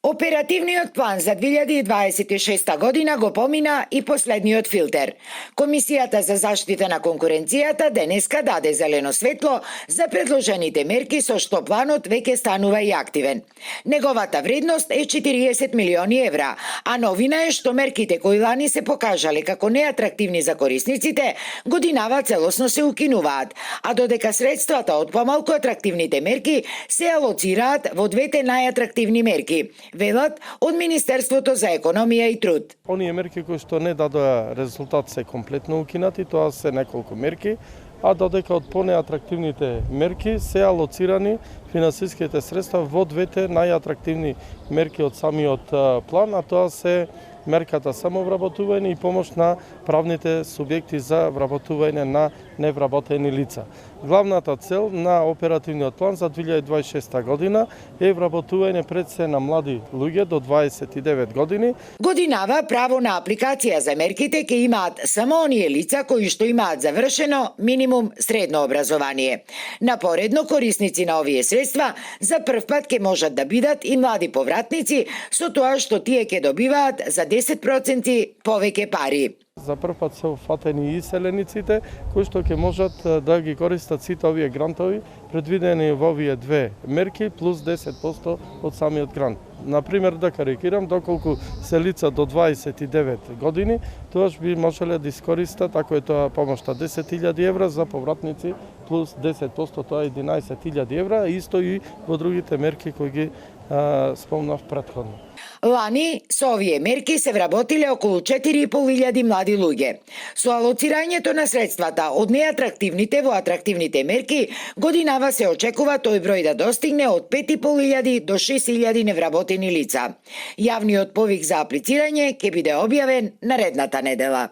Оперативниот план за 2026 година го помина и последниот филтер. Комисијата за заштита на конкуренцијата денеска даде зелено светло за предложените мерки со што планот веќе станува и активен. Неговата вредност е 40 милиони евра, а новина е што мерките кои лани се покажале како неатрактивни за корисниците, годинава целосно се укинуваат, а додека средствата од помалку атрактивните мерки се алоцираат во двете најатрактивни мерки, велат од Министерството за економија и труд. Оние мерки кои што не дадоа резултат се комплетно укинати, тоа се неколку мерки, а додека од понеатрактивните мерки се алоцирани финансиските средства во двете најатрактивни мерки од самиот план, а тоа се мерката самовработување и помош на правните субјекти за вработување на невработени лица. Главната цел на оперативниот план за 2026 година е вработување пред се на млади луѓе до 29 години. Годинава право на апликација за мерките ќе имаат само оние лица кои што имаат завршено минимум средно образование. Напоредно корисници на овие средства за прв пат ќе можат да бидат и млади повратници со тоа што тие ќе добиваат за 10% повеќе пари. За прв пат се уфатени и селениците кои што ќе можат да ги користат сите овие грантови предвидени во овие две мерки плюс 10% од самиот грант. Например, да карикирам, доколку се лица до 29 години, тоаш би можеле да искористат, ако е тоа помошта 10.000 евра, за повратници плюс 10%, тоа е 11.000 евра, исто и во другите мерки кои ги спомнав претходно. Лани со овие мерки се вработиле околу 4.500 млади луѓе. Со алоцирањето на средствата од неатрактивните во атрактивните мерки, годинава се очекува тој број да достигне од 5.500 до 6.000 невработени лица. Јавниот повик за аплицирање ќе биде објавен наредната недела.